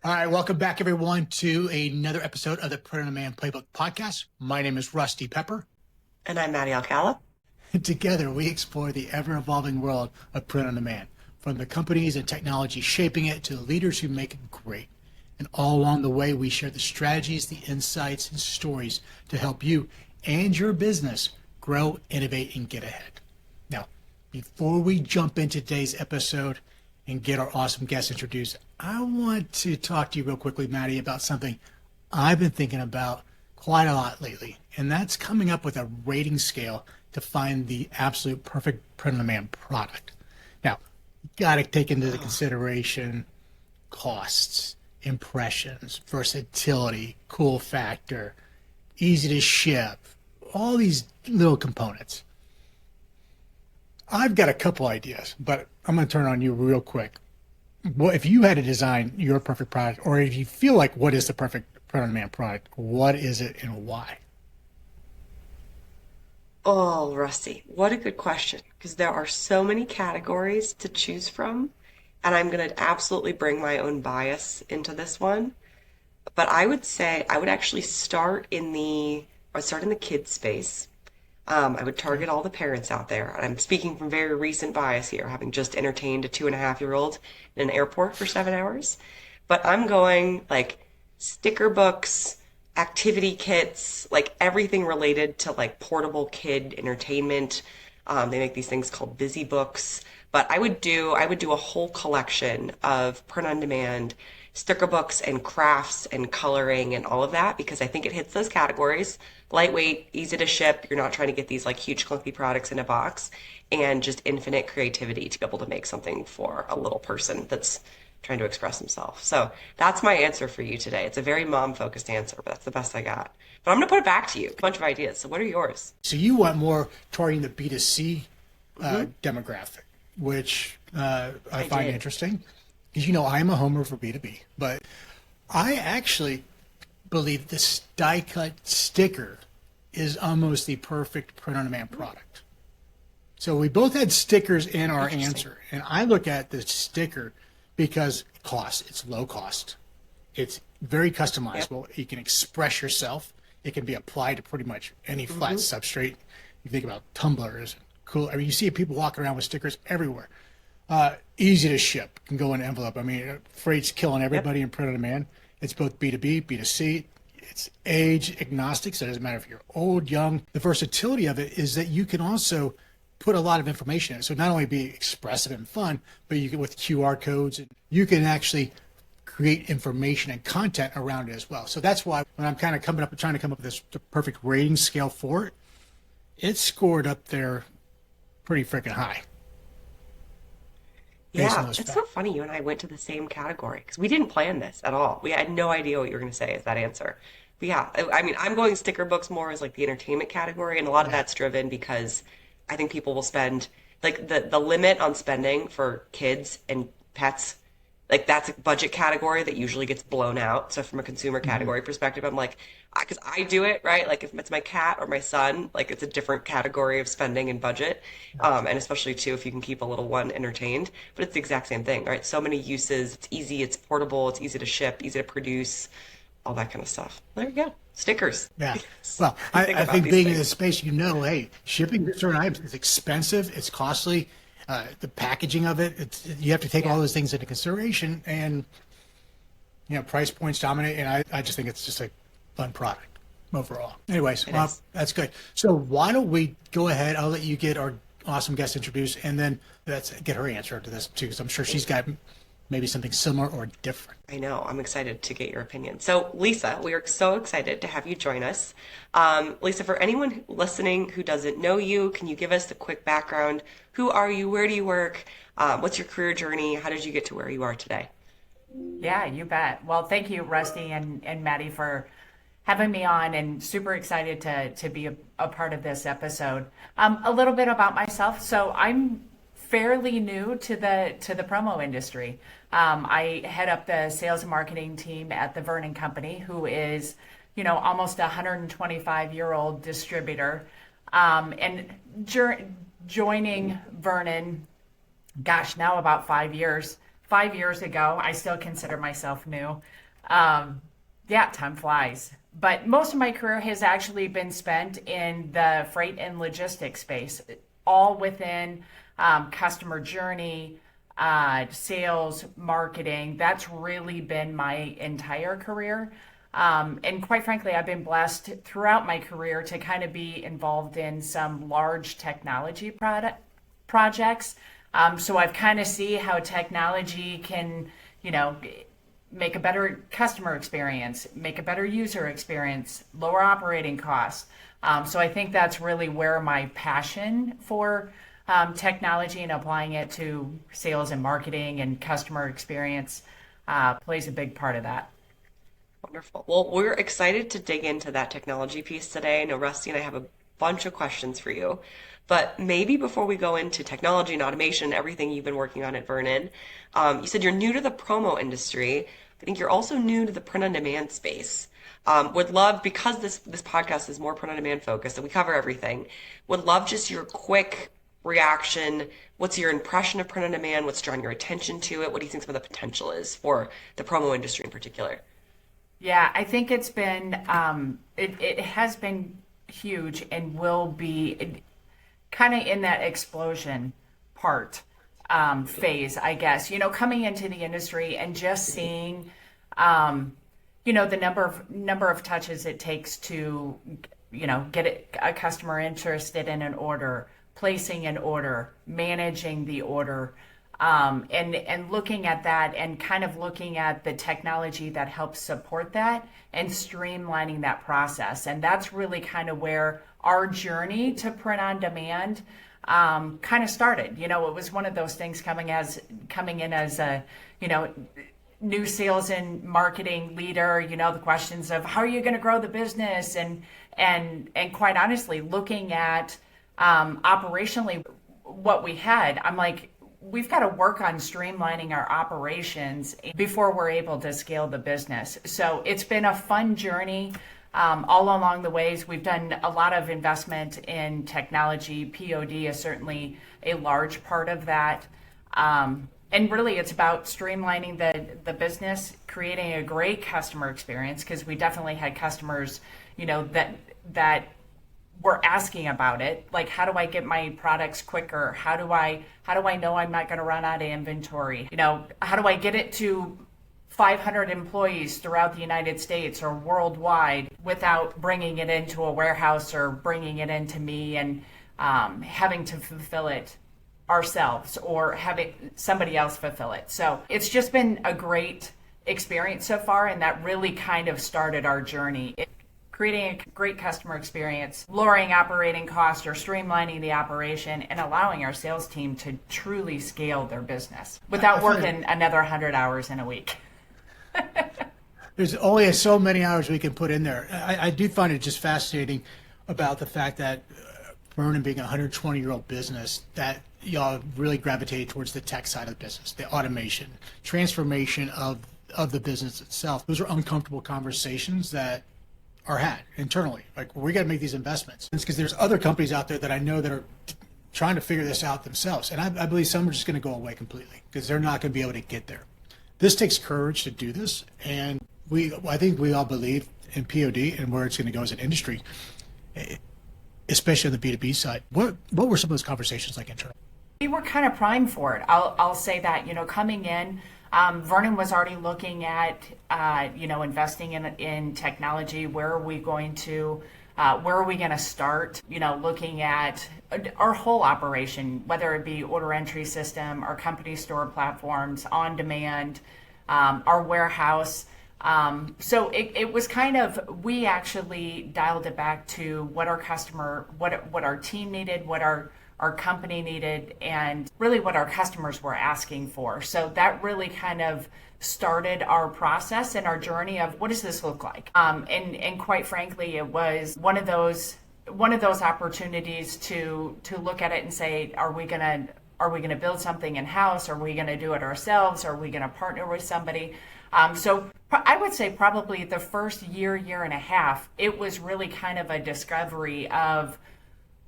All right, welcome back, everyone, to another episode of the Print on Demand Playbook podcast. My name is Rusty Pepper. And I'm Maddie Alcala. Together, we explore the ever-evolving world of print on demand, from the companies and technology shaping it to the leaders who make it great. And all along the way, we share the strategies, the insights, and stories to help you and your business grow, innovate, and get ahead. Now, before we jump into today's episode and get our awesome guests introduced, I want to talk to you real quickly, Maddie, about something I've been thinking about quite a lot lately, and that's coming up with a rating scale to find the absolute perfect print-on-demand product. Now, you got to take into consideration costs, impressions, versatility, cool factor, easy to ship, all these little components. I've got a couple ideas, but I'm going to turn on you real quick. Well, if you had to design your perfect product, or if you feel like what is the perfect print-on-demand product, what is it and why? Oh, Rusty, what a good question. Because there are so many categories to choose from. And I'm going to absolutely bring my own bias into this one. But I would say I would actually start in the kids space. I would target all the parents out there. And I'm speaking from very recent bias here, having just entertained a 2.5-year-old in an airport for 7 hours. But I'm going like sticker books, activity kits, like everything related to like portable kid entertainment. They make these things called busy books. But I would do a whole collection of print on demand sticker books and crafts and coloring and all of that because I think it hits those categories. Lightweight, easy to ship. You're not trying to get these like huge clunky products in a box, and just infinite creativity to be able to make something for a little person that's trying to express himself. So that's my answer for you today. It's a very mom-focused answer, but that's the best I got. But I'm going to put it back to you. A bunch of ideas. So what are yours? So you want more targeting the B2C demographic, which I find interesting. Because, I'm a homer for B2B, but I actually believe this die-cut sticker is almost the perfect print-on-demand product. So we both had stickers in our answer, and I look at the sticker because it's low cost, it's very customizable. Yep. You can express yourself. It can be applied to pretty much any flat substrate. You think about tumblers, cool. I mean, you see people walking around with stickers everywhere. Easy to ship, can go in an envelope. I mean, freight's killing everybody in print on demand. It's both B2B, B2C. It's age agnostic, so it doesn't matter if you're old, young. The versatility of it is that you can also put a lot of information in it. So not only be expressive and fun, but you can with QR codes, and you can actually create information and content around it as well. So that's why when I'm kind of trying to come up with the perfect rating scale for it, it's scored up there pretty freaking high. Yeah, it's so funny. You and I went to the same category because we didn't plan this at all. We had no idea what you were going to say as that answer. But yeah, I mean, I'm going sticker books more as like the entertainment category, and a lot of that's driven because I think people will spend like the limit on spending for kids and pets. Like that's a budget category that usually gets blown out. So from a consumer category perspective, I'm like, because I do it, right? Like if it's my cat or my son, like it's a different category of spending and budget. And especially too, if you can keep a little one entertained, but it's the exact same thing, right? So many uses. It's easy, it's portable, it's easy to ship, easy to produce, all that kind of stuff. There you go. Stickers. Yeah. Well, I think being in this space, hey, shipping certain items is expensive, it's costly. The packaging of it, you have to take all those things into consideration, and price points dominate, and I just think it's just a fun product overall. Anyways, that's good. So why don't we go ahead? I'll let you get our awesome guest introduced, and then let's get her answer to this too, because I'm sure she's got maybe something similar or different. I know. I'm excited to get your opinion. So, Lisa, we are so excited to have you join us. Lisa, for anyone listening who doesn't know you, can you give us the quick background? Who are you? Where do you work? What's your career journey? How did you get to where you are today? Yeah, you bet. Well, thank you, Rusty and Maddie, for having me on, and super excited to be a part of this episode. A little bit about myself. So I'm fairly new to the promo industry. I head up the sales and marketing team at the Vernon Company, who is, almost a 125-year-old distributor. And joining Vernon, gosh, now about 5 years, 5 years ago. I still consider myself new. Yeah, time flies. But most of my career has actually been spent in the freight and logistics space, all within customer journey, sales, marketing. That's really been my entire career. And quite frankly, I've been blessed throughout my career to kind of be involved in some large technology projects. So I've kind of see how technology can, make a better customer experience, make a better user experience, lower operating costs. So I think that's really where my passion for technology and applying it to sales and marketing and customer experience plays a big part of that. Wonderful. Well, we're excited to dig into that technology piece today. I know Rusty and I have a bunch of questions for you, but maybe before we go into technology and automation, everything you've been working on at Vernon, you said you're new to the promo industry. I think you're also new to the print on demand space. Would love, because this podcast is more print on demand focused and we cover everything, would love just your quick reaction. What's your impression of print on demand? What's drawing your attention to it? What do you think some of the potential is for the promo industry in particular? Yeah, I think it's been, it has been huge and will be kind of in that explosion part phase, I guess, coming into the industry and just seeing, the number of touches it takes to, get a customer interested in an order, placing an order, managing the order, and looking at that and kind of looking at the technology that helps support that and streamlining that process. And that's really kind of where our journey to print on demand kind of started. It was one of those things coming in as a, new sales and marketing leader, the questions of how are you going to grow the business and quite honestly, looking at operationally what we had, I'm like, we've got to work on streamlining our operations before we're able to scale the business. So it's been a fun journey all along the ways. We've done a lot of investment in technology. POD is certainly a large part of that. And really, it's about streamlining the business, creating a great customer experience, because we definitely had customers, that were asking about it. Like, how do I get my products quicker? How do I know I'm not going to run out of inventory? How do I get it to 500 employees throughout the United States or worldwide without bringing it into a warehouse or bringing it into me and having to fulfill it ourselves or having somebody else fulfill it. So it's just been a great experience so far, and that really kind of started our journey. Creating a great customer experience, lowering operating costs or streamlining the operation, and allowing our sales team to truly scale their business without working another 100 hours in a week. There's only so many hours we can put in there. I do find it just fascinating about the fact that Vernon being a 120-year-old business, that y'all really gravitated towards the tech side of the business, the automation, transformation of the business itself. Those are uncomfortable conversations that are had internally. Like, we got to make these investments. It's because there's other companies out there that I know that are trying to figure this out themselves. And I believe some are just going to go away completely because they're not going to be able to get there. This takes courage to do this. And I think we all believe in POD and where it's going to go as an industry, especially on the B2B side. What were some of those conversations like internally? We were kind of primed for it. I'll say that, coming in, Vernon was already looking at, investing in technology. Where are we going to start? Looking at our whole operation, whether it be order entry system, our company store platforms, on demand, our warehouse. So it was kind of, we actually dialed it back to what our customer, what our team needed, what our company needed, and really what our customers were asking for. So that really kind of started our process and our journey of what does this look like? And quite frankly, it was one of those opportunities to look at it and say, are we gonna build something in-house? Are we gonna do it ourselves? Are we gonna partner with somebody? So I would say probably the first year and a half, it was really kind of a discovery of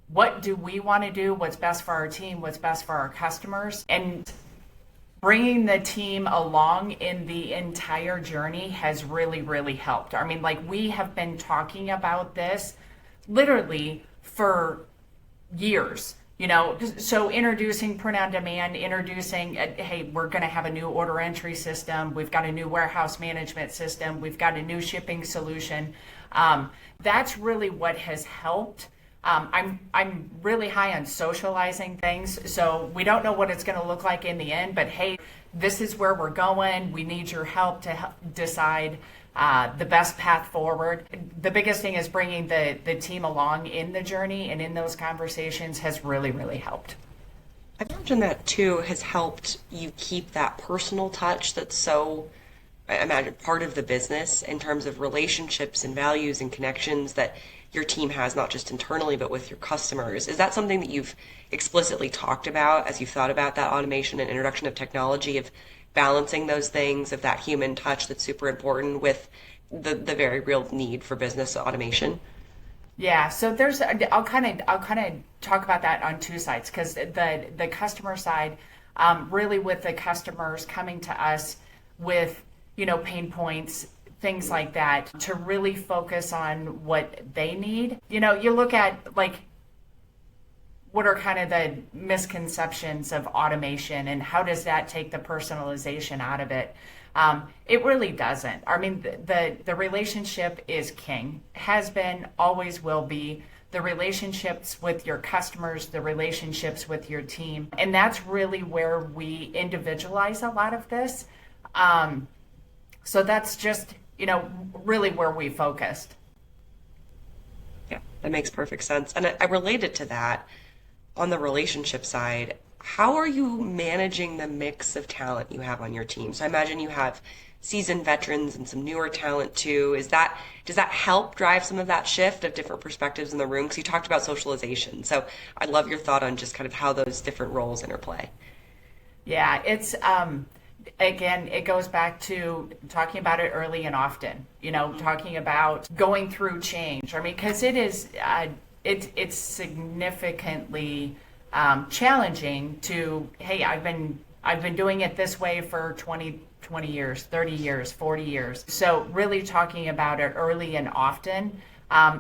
what do we want to do, what's best for our team, what's best for our customers. And bringing the team along in the entire journey has really, really helped. I mean, like, we have been talking about this literally for years, so introducing print on demand, introducing, hey, we're going to have a new order entry system. We've got a new warehouse management system. We've got a new shipping solution. That's really what has helped. I'm really high on socializing things, so we don't know what it's going to look like in the end, but hey, this is where we're going. We need your help to decide the best path forward. The biggest thing is bringing the team along in the journey and in those conversations has really, really helped. I imagine that too has helped you keep that personal touch that's so, I imagine, part of the business in terms of relationships and values and connections that your team has, not just internally, but with your customers. Is that something that you've explicitly talked about as you've thought about that automation and introduction of technology, of balancing those things, of that human touch that's super important with the very real need for business automation? Yeah, so I'll kind of talk about that on two sides, because the customer side, really with the customers coming to us with pain points, things like that, to really focus on what they need. You look at, like, what are kind of the misconceptions of automation and how does that take the personalization out of it? It really doesn't. I mean, the relationship is king, has been, always will be. The relationships with your customers, the relationships with your team. And that's really where we individualize a lot of this. So that's just, really where we focused. Yeah, that makes perfect sense. And I related to that on the relationship side. How are you managing the mix of talent you have on your team? So I imagine you have seasoned veterans and some newer talent too. Does that help drive some of that shift of different perspectives in the room? Because you talked about socialization. So I'd love your thought on just kind of how those different roles interplay. Yeah, it's again, it goes back to talking about it early and often, talking about going through change. I mean, because it is, it's significantly challenging to, hey, I've been doing it this way for 20 years, 30 years, 40 years. So really talking about it early and often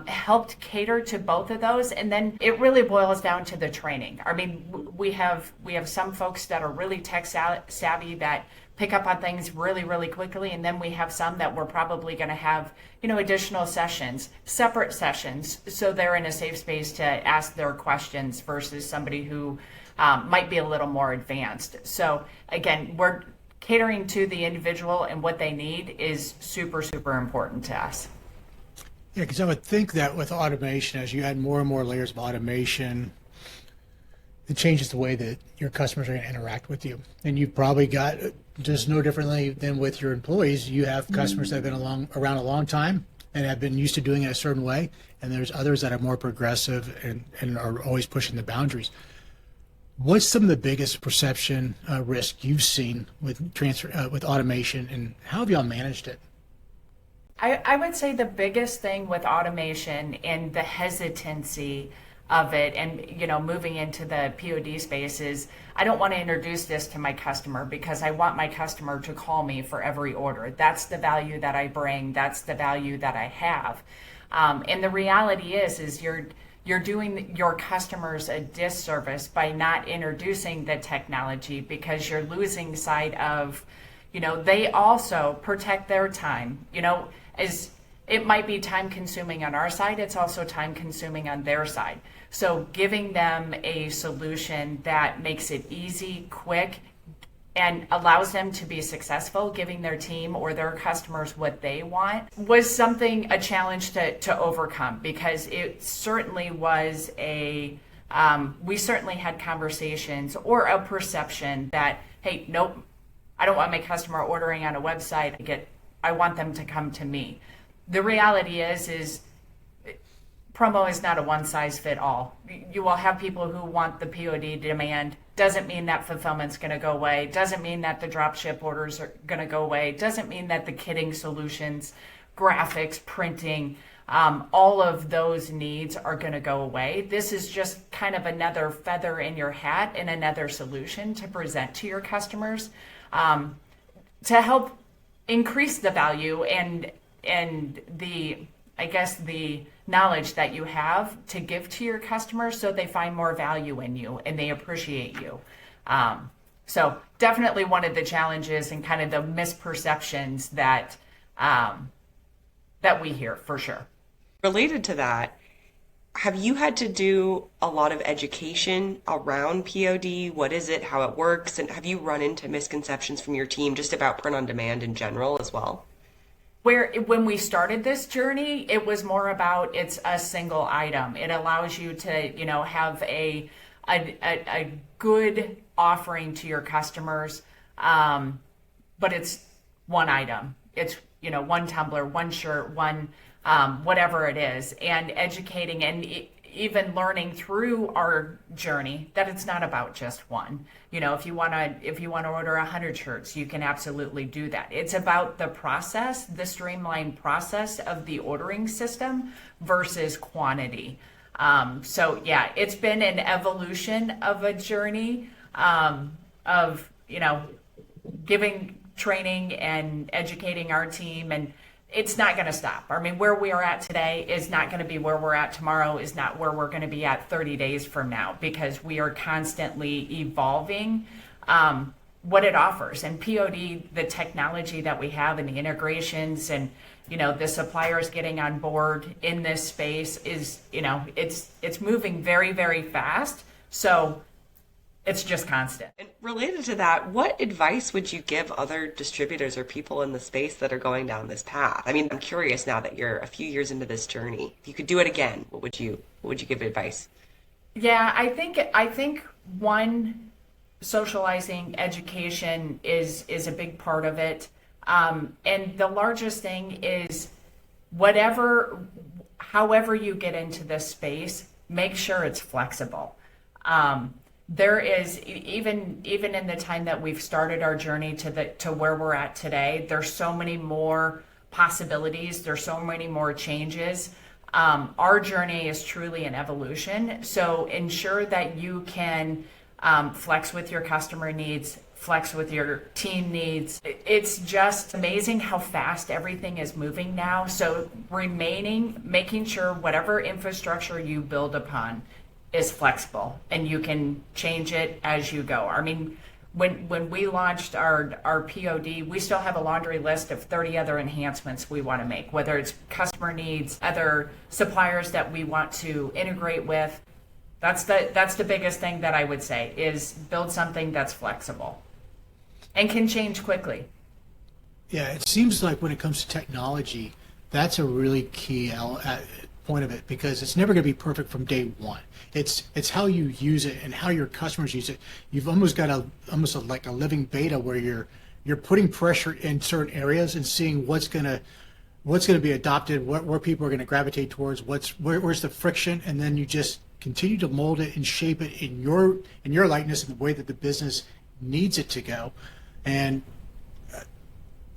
helped cater to both of those. And then it really boils down to the training. I mean, we have some folks that are really tech savvy that pick up on things really, really quickly. And then we have some that we're probably going to have, additional sessions, separate sessions, so they're in a safe space to ask their questions versus somebody who might be a little more advanced. So again, we're catering to the individual, and what they need is super, super important to us. Yeah, because I would think that with automation, as you add more and more layers of automation, it changes the way that your customers are going to interact with you. And you've probably got, just no differently than with your employees, you have customers that have been around a long time and have been used to doing it a certain way. And there's others that are more progressive and are always pushing the boundaries. What's some of the biggest perception risk you've seen with with automation, and how have y'all managed it? I would say the biggest thing with automation and the hesitancy of it, and moving into the POD space, is I don't want to introduce this to my customer because I want my customer to call me for every order. That's the value that I bring. That's the value that I have. And the reality is you're doing your customers a disservice by not introducing the technology, because you're losing sight of, they also protect their time. As it might be time consuming on our side, it's also time consuming on their side. So giving them a solution that makes it easy, quick, and allows them to be successful, giving their team or their customers what they want, was a challenge to overcome, because it certainly was we certainly had conversations or a perception that, hey, nope, I don't want my customer ordering on a website. I want them to come to me. The reality is promo is not a one size fit all. You will have people who want the POD demand. Doesn't mean that fulfillment's going to go away. Doesn't mean that the drop ship orders are going to go away. Doesn't mean that the kitting solutions, graphics, printing all of those needs are going to go away. This is just kind of another feather in your hat and another solution to present to your customers, to help increase the value and the, I guess, the knowledge that you have to give to your customers, so they find more value in you and they appreciate you. So definitely one of the challenges and kind of the misperceptions that that we hear, for sure. Related to that, have you had to do a lot of education around POD? What is it, how it works, and have you run into misconceptions from your team just about print on demand in general as well? When we started this journey, it was more about it's a single item. It allows you to, have a good offering to your customers, but it's one item. It's, one tumbler, one shirt, one whatever it is, and educating and even learning through our journey that it's not about just one. If you want to order 100 shirts, you can absolutely do that. It's about the process, the streamlined process of the ordering system versus quantity. So yeah, it's been an evolution of a journey of giving training and educating our team, and it's not going to stop. I mean, where we are at today is not going to be where we're at tomorrow, is not where we're going to be at 30 days from now, because we are constantly evolving what it offers. And POD, the technology that we have and the integrations and, the suppliers getting on board in this space is, it's moving very, very fast. So it's just constant. And related to that, what advice would you give other distributors or people in the space that are going down this path? I mean, I'm curious now that you're a few years into this journey. If you could do it again, what would you give advice? Yeah, I think one, socializing, education is a big part of it. And the largest thing is however you get into this space, make sure it's flexible. There is, even in the time that we've started our journey to where we're at today, there's so many more possibilities. There's so many more changes. Our journey is truly an evolution. So ensure that you can flex with your customer needs, flex with your team needs. It's just amazing how fast everything is moving now. So making sure whatever infrastructure you build upon is flexible and you can change it as you go. I mean, when we launched our POD, we still have a laundry list of 30 other enhancements we want to make, whether it's customer needs, other suppliers that we want to integrate with. That's the biggest thing that I would say, is build something that's flexible and can change quickly. Yeah, it seems like when it comes to technology, that's a really key point of it, because it's never going to be perfect from day one. It's how you use it and how your customers use it. You've almost got like a living beta where you're putting pressure in certain areas and seeing what's going to be adopted, where people are going to gravitate towards, where's the friction, and then you just continue to mold it and shape it in your likeness and the way that the business needs it to go. And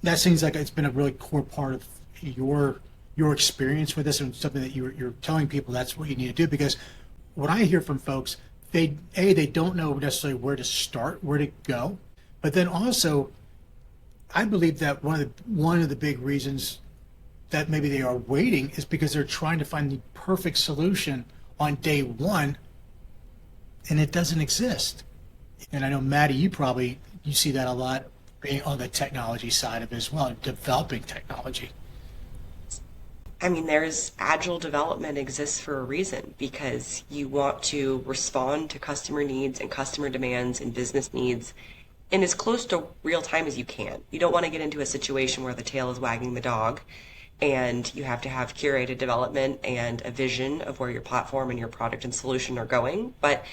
that seems like it's been a really core part of your experience with this, and something that you're telling people that's what you need to do. Because what I hear from folks, they don't know necessarily where to start, where to go, but then also I believe that one of the big reasons that maybe they are waiting is because they're trying to find the perfect solution on day one, and it doesn't exist. And I know, Maddie, you see that a lot, being on the technology side of it as well, developing technology. I mean, there's agile development exists for a reason, because you want to respond to customer needs and customer demands and business needs in as close to real time as you can. You don't want to get into a situation where the tail is wagging the dog, and you have to have curated development and a vision of where your platform and your product and solution are going. But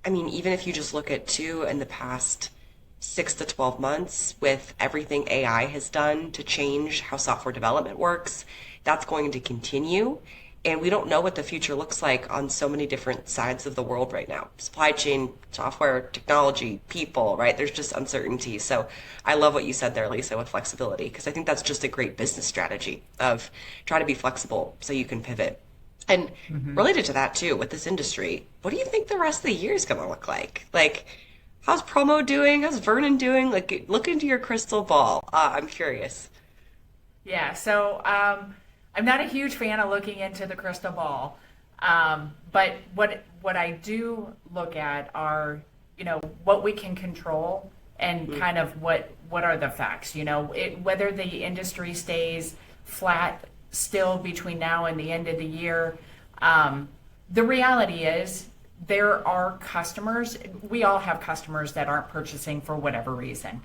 I mean, even if you just look at in the past 6 to 12 months, with everything AI has done to change how software development works, that's going to continue. And we don't know what the future looks like on so many different sides of the world right now. Supply chain, software, technology, people, right? There's just uncertainty. So I love what you said there, Lisa, with flexibility, because I think that's just a great business strategy of try to be flexible so you can pivot. And related to that too, with this industry, what do you think the rest of the year is going to look like? Like, how's Promo doing? How's Vernon doing? Like, look into your crystal ball. I'm curious. Yeah, so I'm not a huge fan of looking into the crystal ball, but what I do look at are, what we can control and kind of what are the facts. Whether the industry stays flat still between now and the end of the year. The reality is there are customers, we all have customers that aren't purchasing for whatever reason.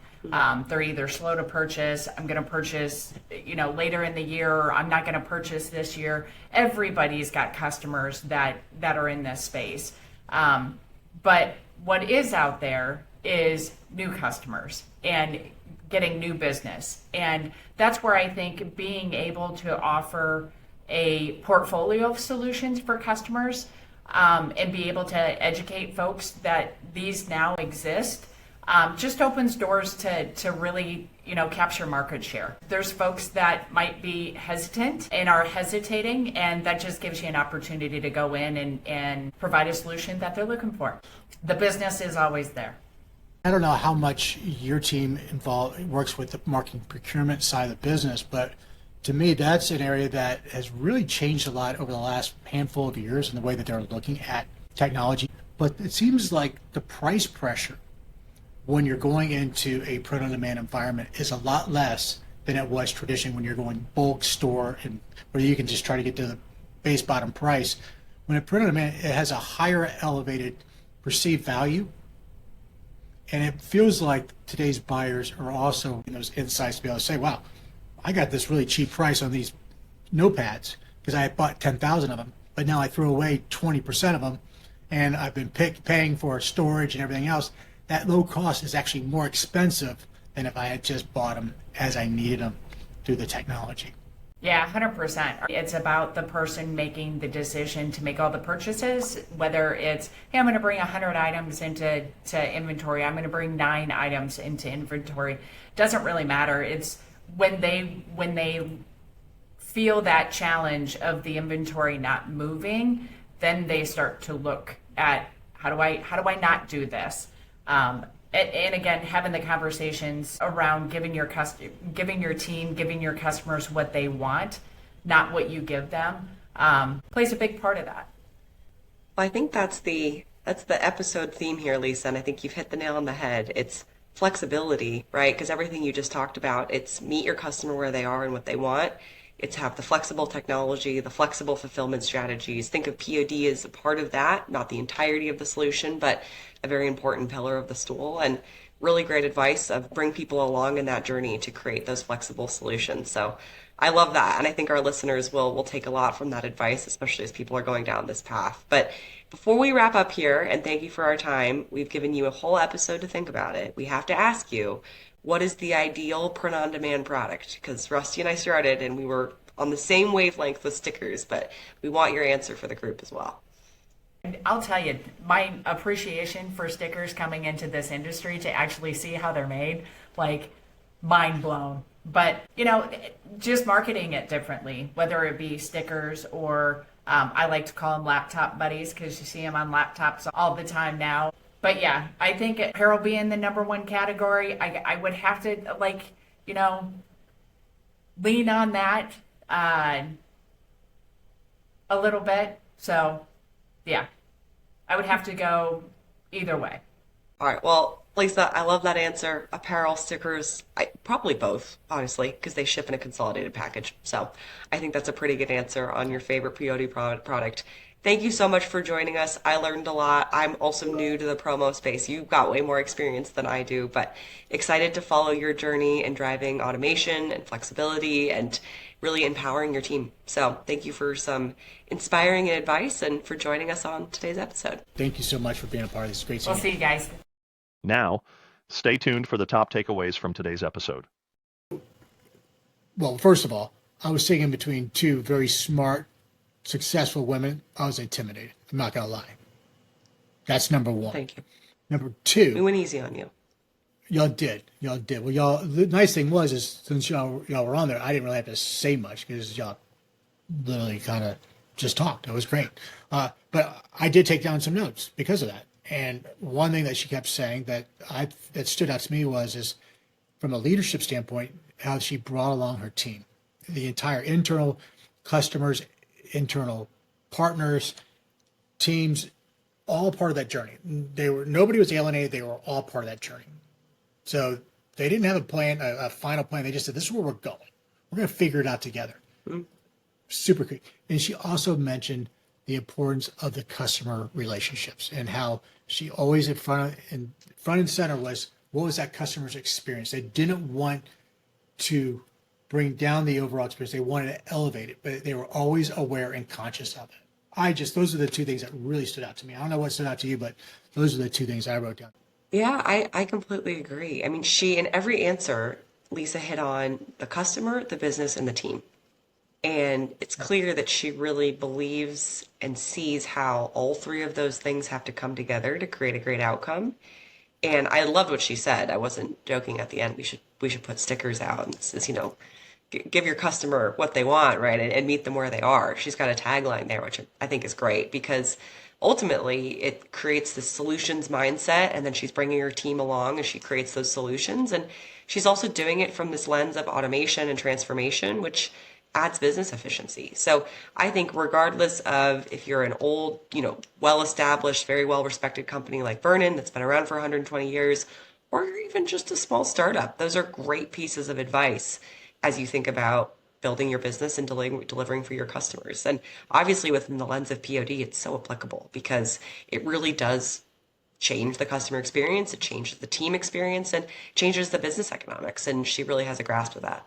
They're either slow to purchase, I'm going to purchase, later in the year, or I'm not going to purchase this year. Everybody's got customers that are in this space. But what is out there is new customers and getting new business. And that's where I think being able to offer a portfolio of solutions for customers, and be able to educate folks that these now exist, just opens doors to really, capture market share. There's folks that might be hesitant and are hesitating, and that just gives you an opportunity to go in and provide a solution that they're looking for. The business is always there. I don't know how much your team works with the marketing procurement side of the business, but to me, that's an area that has really changed a lot over the last handful of years in the way that they're looking at technology. But it seems like the price pressure when you're going into a print-on-demand environment is a lot less than it was traditionally when you're going bulk store and where you can just try to get to the base bottom price. When a print-on-demand, it has a higher elevated perceived value. And it feels like today's buyers are also in those insights to be able to say, wow, I got this really cheap price on these notepads because I had bought 10,000 of them, but now I throw away 20% of them, and I've been paying for storage and everything else. That low cost is actually more expensive than if I had just bought them as I needed them through the technology. Yeah, 100%. It's about the person making the decision to make all the purchases, whether it's, hey, I'm going to bring 100 items into inventory. I'm going to bring 9 items into inventory. Doesn't really matter. It's when they feel that challenge of the inventory not moving, then they start to look at how do I not do this? And again, having the conversations around giving your team, giving your customers what they want, not what you give them, plays a big part of that. Well, I think that's the episode theme here, Lisa, and I think you've hit the nail on the head. It's flexibility, right? Because everything you just talked about, it's meet your customer where they are and what they want. It's have the flexible technology, the flexible fulfillment strategies. Think of POD as a part of that, not the entirety of the solution, but a very important pillar of the stool. And really great advice of bring people along in that journey to create those flexible solutions. So I love that. And I think our listeners will take a lot from that advice, especially as people are going down this path. But before we wrap up here, and thank you for our time, we've given you a whole episode to think about it. We have to ask you, what is the ideal print-on-demand product? Because Rusty and I started and we were on the same wavelength with stickers, but we want your answer for the group as well. And I'll tell you, my appreciation for stickers coming into this industry to actually see how they're made, like mind blown. But, just marketing it differently, whether it be stickers or I like to call them laptop buddies because you see them on laptops all the time now. But yeah, I think apparel being the number one category, I would have to lean on that a little bit. So yeah, I would have to go either way. All right. Well, Lisa, I love that answer. Apparel, stickers, probably both, honestly, because they ship in a consolidated package. So I think that's a pretty good answer on your favorite POD product. Thank you so much for joining us. I learned a lot. I'm also new to the promo space. You've got way more experience than I do, but excited to follow your journey in driving automation and flexibility and really empowering your team. So thank you for some inspiring advice and for joining us on today's episode. Thank you so much for being a part of this great team. We'll see you guys. Now, stay tuned for the top takeaways from today's episode. Well, first of all, I was sitting in between two very smart successful women, I was intimidated. I'm not going to lie. That's number one. Thank you. Number We two, went easy on you. y'all did. Well, y'all, the nice thing was, is since y'all were on there, I didn't really have to say much because y'all literally kind of just talked. It was great. But I did take down some notes because of that. And one thing that she kept saying that stood out to me is from a leadership standpoint, how she brought along her team, the entire internal customers, internal partners, teams, all part of that journey. Nobody was alienated. They were all part of that journey. So they didn't have a plan, a final plan. They just said, this is where we're going. We're going to figure it out together. Mm-hmm. Super cool. And she also mentioned the importance of the customer relationships and how she always in front and center was, what was that customer's experience? They didn't want to bring down the overall experience. They wanted to elevate it, but they were always aware and conscious of it. Those are the two things that really stood out to me. I don't know what stood out to you, but those are the two things I wrote down. Yeah, I completely agree. I mean, she, in every answer, Lisa hit on the customer, the business, and the team. And it's clear that she really believes and sees how all three of those things have to come together to create a great outcome. And I loved what she said. I wasn't joking at the end. We should put stickers out and says, give your customer what they want, right? And meet them where they are. She's got a tagline there, which I think is great because ultimately it creates this solutions mindset. And then she's bringing her team along as she creates those solutions. And she's also doing it from this lens of automation and transformation, which adds business efficiency. So I think regardless of if you're an old, well-established, very well-respected company like Vernon that's been around for 120 years, or you're even just a small startup, those are great pieces of advice as you think about building your business and delivering for your customers. And obviously within the lens of POD, it's so applicable because it really does change the customer experience, it changes the team experience, and changes the business economics. And she really has a grasp of that.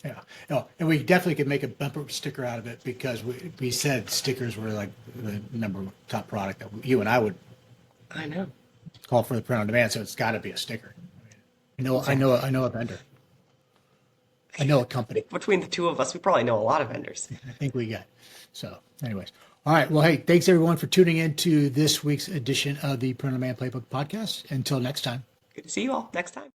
Yeah, no, and we definitely could make a bumper sticker out of it because we said stickers were like the number top product that you and I would. I know. Call for the print on demand, so it's got to be a sticker. I know a vendor. I know a company. Between the two of us, we probably know a lot of vendors. I think we got. So, anyways, all right. Well, hey, thanks everyone for tuning in to this week's edition of the Print on Demand Playbook podcast. Until next time. Good to see you all next time.